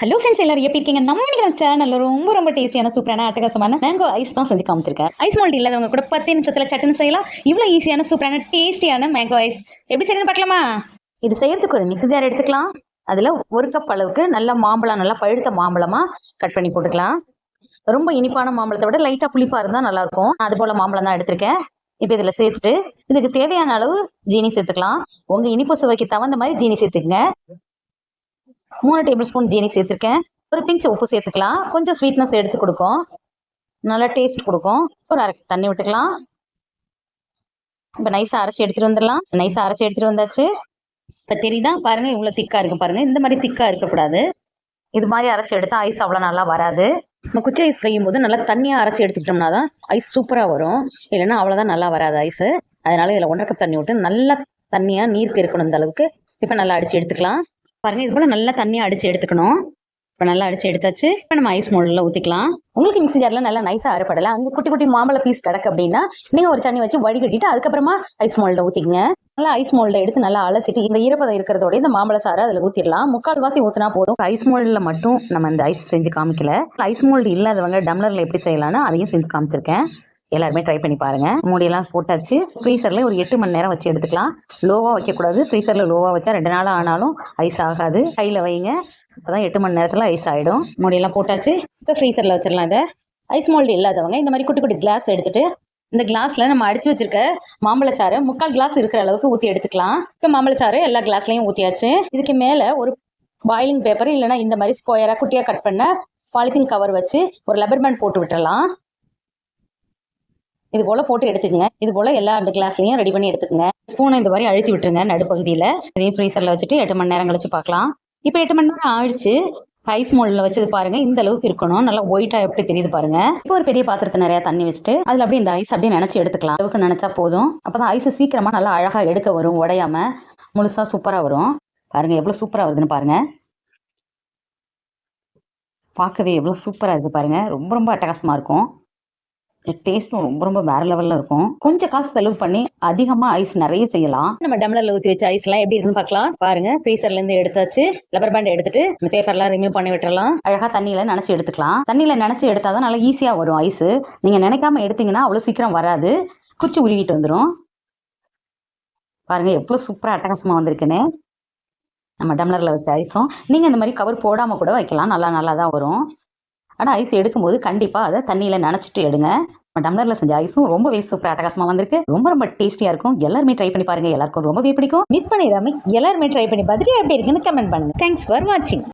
Hello friends, எல்லாரும் எப்படி இருக்கீங்க? நம்ம இன்னைக்கு சேனல்ல ரொம்ப டேஸ்டியான சூப்பரான அட்டகாசமான மேங்கோ ஐஸ் தான் செஞ்சு காமிச்சிருக்கேன். ஐஸ் மோல்ட் இல்லாதவங்க கூட 10 நிமிஷத்துல சட்டுன்னு செய்யலாம். இவ்வளோ ஈஸியான சூப்பரான டேஸ்டியான மேங்கோ ஐஸ் எப்படி செய்யணும்னு பார்க்கலாமா? இது செய்யறதுக்கு ஒரு மிக்ஸி ஜார் எடுத்துக்கலாம். அதில் 1 கப் அளவுக்கு நல்ல மாம்பழம், நல்லா பழுத்த மாம்பழமாக கட் பண்ணி போட்டுக்கலாம். ரொம்ப இனிப்பான மாம்பழத்தை விட லைட்டாக புளிப்பாக இருந்தால் நல்லாயிருக்கும். அது போல் மாம்பழம் தான் எடுத்திருக்கேன். இப்போ இதில் சேர்த்துட்டு இதுக்கு தேவையான அளவு ஜீனி சேர்த்துக்கலாம். உங்கள் இனிப்பு சுவைக்கு தகுந்த மாதிரி ஜீனி சேர்த்துக்குங்க. 3 டேபிள் ஸ்பூன் ஜீனி சேர்த்துருக்கேன். ஒரு பிஞ்ச் உப்பு சேர்த்துக்கலாம். கொஞ்சம் ஸ்வீட்னஸ் எடுத்து கொடுக்கும், நல்லா டேஸ்ட் கொடுக்கும். ஒரு அரை தண்ணி விட்டுக்கலாம். இப்போ நைஸாக அரைச்சி எடுத்துகிட்டு வந்துடலாம். நைஸாக அரைச்சி எடுத்துகிட்டு வந்தாச்சு. இப்போ தெரியுதா பாருங்கள், இவ்வளோ திக்காக இருக்குது பாருங்கள். இந்த மாதிரி திக்காக இருக்கக்கூடாது. இது மாதிரி அரைச்சி எடுத்தால் ஐஸ் அவ்வளோ நல்லா வராது. நம்ம குச்சி ஐஸ் செய்யும் போது நல்லா தண்ணியாக அரைச்சி எடுத்துக்கிட்டோம்னா தான் ஐஸ் சூப்பராக வரும். இல்லைன்னா அவ்வளோதான் நல்லா வராது ஐஸு. அதனால இதில் 1.5 கப் தண்ணி விட்டு நல்லா தண்ணியாக நீருக்கு இருக்கணும். இந்த அளவுக்கு இப்போ நல்லா அடித்து எடுத்துக்கலாம். பாருங்கள், இது போல் நல்லா தண்ணியாக அடித்து எடுத்துக்கணும். இப்போ நல்லா அடித்து எடுத்தாச்சு. இப்போ நம்ம ஐஸ் மோல்டில் ஊற்றிக்கலாம். உங்களுக்கு மிக்ஸி ஜாரில் நல்லா நைஸாக அரைப்படலை, அங்கே குட்டி குட்டி மாம்பழ பீஸ் கிடக்கு அப்படின்னா நீங்கள் ஒரு தண்ணி வச்சு வடிகட்டிட்டு அதுக்கப்புறமா ஐஸ் மோல்டை ஊற்றிங்க. நல்லா ஐஸ் மோல்டை எடுத்து நல்லா அலசிட்டு இந்த ஈரப்பதம் இருக்கிறதோட இந்த மாம்பழ சாறை அதில் ஊற்றிடலாம். 3/4 ஊற்றினா போதும். ஐஸ் மோல்டில் மட்டும் நம்ம இந்த ஐஸ் செஞ்சு காமிக்கல. ஐஸ் மோல்டு இல்லாதவங்க டம்ளரில் எப்படி செய்யலாம்னு அதையும் செஞ்சு காமிச்சிருக்கேன். எல்லாருமே ட்ரை பண்ணி பாருங்கள். மூடியெல்லாம் போட்டாச்சு. ஃப்ரீசரில் ஒரு 8 மணி நேரம் வச்சு எடுத்துக்கலாம். லோவாக வைக்கக்கூடாது. ஃப்ரீசரில் லோவாக வச்சா 2 நாள் ஆனாலும் ஐஸ் ஆகாது. கையில் வைங்க, இப்போ தான் 8 மணி நேரத்தில் ஐஸ் ஆகிடும். மூடியெல்லாம் போட்டாச்சு. இப்போ ஃப்ரீசரில் வச்சிடலாம். இதை ஐஸ் மோல்டு இல்லாதவங்க இந்த மாதிரி குட்டி குட்டி கிளாஸ் எடுத்துகிட்டு இந்த கிளாஸில் நம்ம அடித்து வச்சிருக்க மாம்பழச்சாறு 3/4 கிளாஸ் இருக்கிற அளவுக்கு ஊற்றி எடுத்துக்கலாம். இப்போ மாம்பழச்சாறு எல்லா கிளாஸ்லையும் ஊற்றியாச்சு. இதுக்கு மேலே ஒரு பாயிலிங் பேப்பர் இல்லைனா இந்த மாதிரி ஸ்கொயராக குட்டியாக கட் பண்ண பாலித்தீன் கவர் வச்சு ஒரு லப்பர் பேண்ட் போட்டு விட்டுடலாம். இது போல் போட்டு எடுத்துக்கங்க. இது போல் எல்லா கிளாஸ்லையும் ரெடி பண்ணி எடுத்துக்கங்க. ஸ்பூனை இந்த மாதிரி அழுத்தி விட்டுருங்க நடுப்பகுதியில். இதையும் ஃப்ரீசரில் வச்சுட்டு 8 மணி நேரம் கழிச்சு பார்க்கலாம். இப்போ 8 மணி நேரம் ஆயிடுச்சு. ஐஸ் மோல்டில் வச்சது பாருங்கள், இந்த அளவுக்கு இருக்கணும். நல்லா ஒயிட்டாக எப்படி தெரியுது பாருங்கள். இப்போ ஒரு பெரிய பாத்திரத்தை நிறையா தண்ணி வச்சுட்டு அதில் அப்படியே இந்த ஐஸ் அப்படியே நினச்சி எடுத்துக்கலாம். அளவுக்கு நினச்சா போதும். அப்போ தான் ஐஸ் சீக்கிரமாக நல்லா அழகாக எடுக்க வரும், உடையாமல் முழுசாக சூப்பராக வரும். பாருங்கள் எவ்வளோ சூப்பராக வருதுன்னு பாருங்கள். பார்க்கவே எவ்வளோ சூப்பராக இருக்குது பாருங்கள். ரொம்ப அட்டகாசமாக இருக்கும். டேஸ்ட்டும் ரொம்ப வேற லெவலில் இருக்கும். கொஞ்சம் காசு செலவு பண்ணி அதிகமாக ஐஸ் நிறைய செய்யலாம். நம்ம டம்ளரில் ஊற்றி வச்ச ஐஸ்லாம் எப்படி இருக்குன்னு பார்க்கலாம். பாருங்க, ஃப்ரீசர்லேருந்து எடுத்தாச்சு. லப்பர் பேண்ட் எடுத்துட்டு இந்த பேப்பர்லாம் ரிமூவ் பண்ணி விட்டுறலாம். அழகாக தண்ணியில் நினச்சி எடுத்துக்கலாம். தண்ணியில் நினச்சி எடுத்தால் தான் நல்லா ஈஸியாக வரும் ஐஸு. நீங்கள் நினைக்காம எடுத்தீங்கன்னா அவ்வளோ சீக்கிரம் வராது, குச்சி உருவிட்டு வந்துடும். பாருங்கள் எவ்வளோ சூப்பராக அட்டகாசமாக வந்திருக்குன்னு. நம்ம டம்ளரில் வச்ச ஐஸும் நீங்கள் இந்த மாதிரி கவர் போடாமல் கூட வைக்கலாம். நல்லா தான் வரும். ஆனால் ஐஸ் எடுக்கும்போது கண்டிப்பாக அதை தண்ணியில் நனைச்சிட்டு எடுங்க. டம்ளரில் செஞ்ச ஐஸும் ரொம்பவே சூப்பர் அட்டகாசமாக வந்திருக்கு. ரொம்ப டேஸ்டியாக இருக்கும். எல்லாருமே ட்ரை பண்ணி பாருங்கள். எல்லாருக்கும் ரொம்பவே பிடிக்கும். மிஸ் பண்ணிடாம எல்லாருமே ட்ரை பண்ணி பார்த்துட்டு எப்படி இருக்குன்னு கமெண்ட் பண்ணுங்கள். தேங்க்ஸ் ஃபார் வாட்சிங்.